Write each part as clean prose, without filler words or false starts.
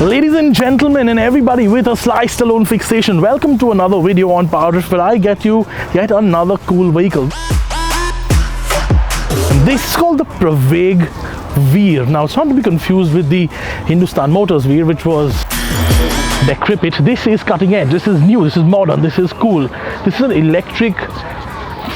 Ladies and gentlemen and everybody with a sliced alone fixation, welcome to another video on PowerDrift where I get you yet another cool vehicle. This is called the Praveg Veer. Now it's not to be confused with the Hindustan Motors Veer, which was decrepit. This is cutting edge, this is new, this is modern, this is cool. This is an electric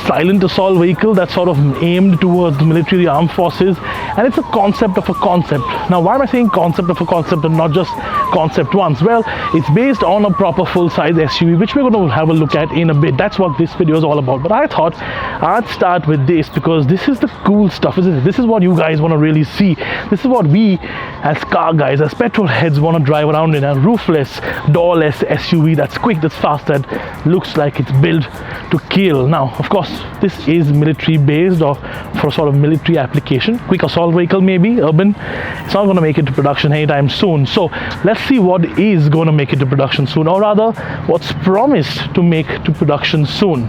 silent assault vehicle that's sort of aimed towards the military, the armed forces, and it's a concept of a concept. Now why am I saying concept of a concept and not just concept once? Well, it's based on a proper full-size SUV, which we're going to have a look at in a bit. That's what this video is all about. But I thought I'd start with this because this is the cool stuff, isn't it? This is what you guys want to really see. This is what we as car guys, as petrol heads, want to drive around in. A roofless, doorless SUV that's quick, that's fast, that looks like it's built to kill. Now of course this is military based, or for a sort of military application, quick assault vehicle, maybe urban. It's not going to make it to production anytime soon, so let's see what is going to make it to production soon, or rather what's promised to make to production soon.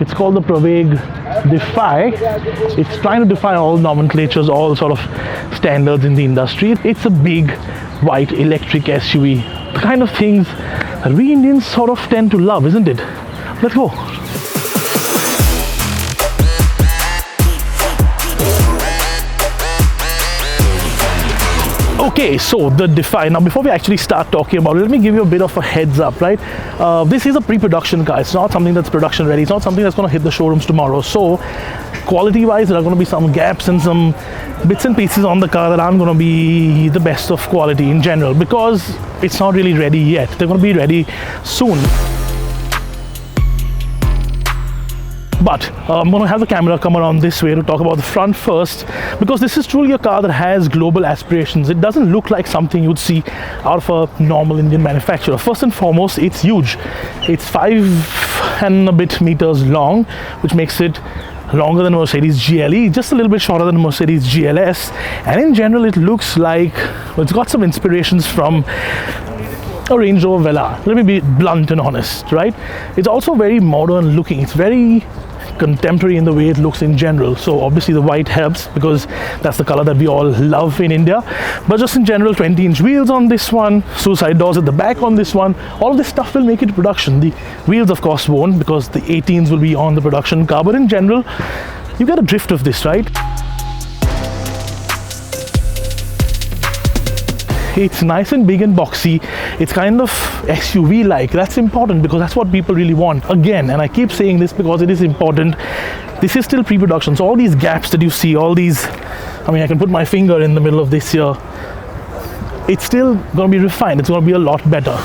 It's called the Pravaig Defy. It's trying to defy all nomenclatures, all sort of standards in the industry. It's a big white electric SUV, the kind of things that we Indians sort of tend to love, isn't it? Let's go. Okay, so the Defy. Now before we actually start talking about it, let me give you a bit of a heads up, right? This is a pre-production car. It's not something that's production ready. It's not something that's going to hit the showrooms tomorrow. So quality wise, there are going to be some gaps and some bits and pieces on the car that aren't going to be the best of quality in general, because it's not really ready yet. They're going to be ready soon. But I'm going to have the camera come around this way to talk about the front first, because this is truly a car that has global aspirations. It doesn't look like something you'd see out of a normal Indian manufacturer. First and foremost, it's huge. It's 5 and a bit meters long, which makes it longer than a Mercedes GLE, just a little bit shorter than a Mercedes GLS. And in general, it looks like, well, it's got some inspirations from a Range Rover Velar. Let me be blunt and honest, right? It's also very modern looking. It's very contemporary in the way it looks in general. So obviously the white helps, because that's the color that we all love in India. But just in general, 20-inch wheels on this one, suicide doors at the back on this one. All of this stuff will make it to production. The wheels of course won't, because the 18s will be on the production car. But in general, you get a drift of this, right? It's nice and big and boxy. It's kind of SUV like. That's important, because that's what people really want. Again, and I keep saying this because it is important, this is still pre-production. So all these gaps that you see, all these, I mean, I can put my finger in the middle of this here, it's still going to be refined. It's going to be a lot better.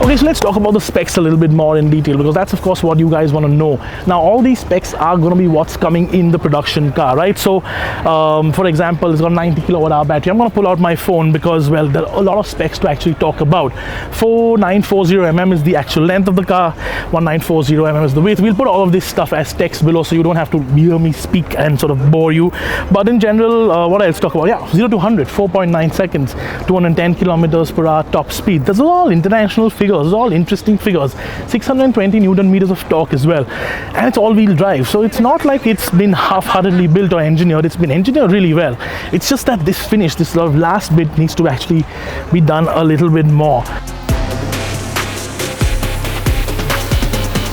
Okay, so let's talk about the specs a little bit more in detail, because that's of course what you guys want to know. Now all these specs are going to be what's coming in the production car, right? So for example, it's got a 90 kilowatt hour battery. I'm going to pull out my phone because, well, there are a lot of specs to actually talk about. 4940mm is the actual length of the car, 1940mm is the width. We'll put all of this stuff as text below, so you don't have to hear me speak and sort of bore you. But in general, what else to talk about? Yeah, 0 to 100, 4.9 seconds, 210 kilometers per hour top speed. Those are all international figures. Those are all interesting figures. 620 Newton meters of torque as well, and it's all-wheel drive. So it's not like it's been half-heartedly built or engineered. It's been engineered really well. It's just that this finish, this sort of last bit, needs to actually be done a little bit more.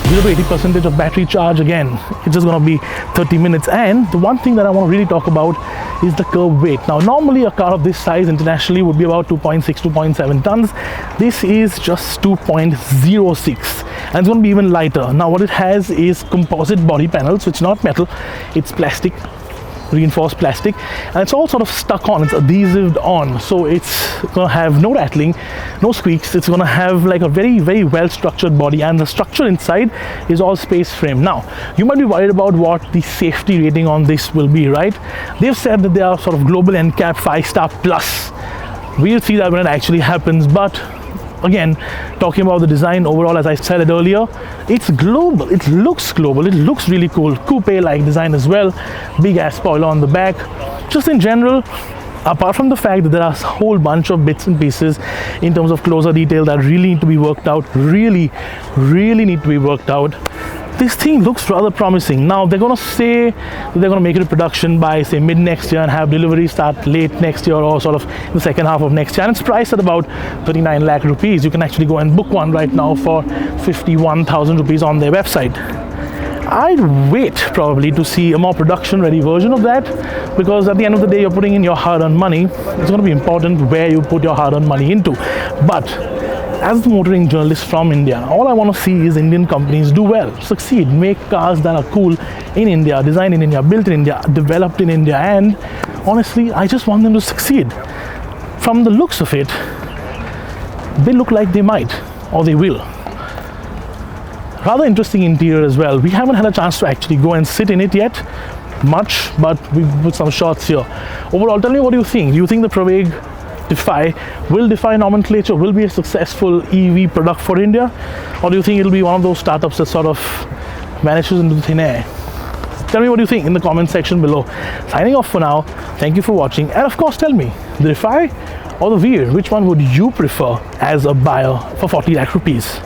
0 to 80% of battery charge. Again, it's just going to be 30 minutes. And the one thing that I want to really talk about is the curb weight. Now normally a car of this size internationally would be about 2.6, 2.7 tons. This is just 2.06, and it's going to be even lighter. Now what it has is composite body panels, so it's not metal, it's plastic, reinforced plastic, and it's all sort of stuck on, it's adhesived on, so it's going to have no rattling, no squeaks. It's going to have like a very, very well structured body, and the structure inside is all space frame. Now you might be worried about what the safety rating on this will be, right? They've said that they are sort of global NCAP 5-star plus. We'll see that when it actually happens. But again, talking about the design overall, as I said it earlier, it's global. It looks global. It looks really cool. Coupe-like design as well. Big ass spoiler on the back. Just in general, apart from the fact that there are a whole bunch of bits and pieces in terms of closer detail that really need to be worked out, really need to be worked out, this thing looks rather promising. Now they're going to say that they're going to make it a production by say mid next year and have delivery start late next year or sort of the second half of next year, and it's priced at about 39 lakh rupees. You can actually go and book one right now for 51,000 rupees on their website. I'd wait probably to see a more production ready version of that, because at the end of the day you're putting in your hard-earned money. It's going to be important where you put your hard-earned money into. But as the motoring journalist from India, all I want to see is Indian companies do well, succeed, make cars that are cool in India, designed in India, built in India, developed in India, and honestly I just want them to succeed. From the looks of it, they look like they might, or they will. Rather interesting interior as well. We haven't had a chance to actually go and sit in it yet much, but we've put some shots here. Overall, tell me, what do you think? Do you think the Pravaig Defy will defy nomenclature, will be a successful EV product for India, or do you think it'll be one of those startups that sort of vanishes into the thin air? Tell me what you think in the comment section below. Signing off for now. Thank you for watching, and of course tell me, the Defy or the Veer, which one would you prefer as a buyer for 40 lakh rupees?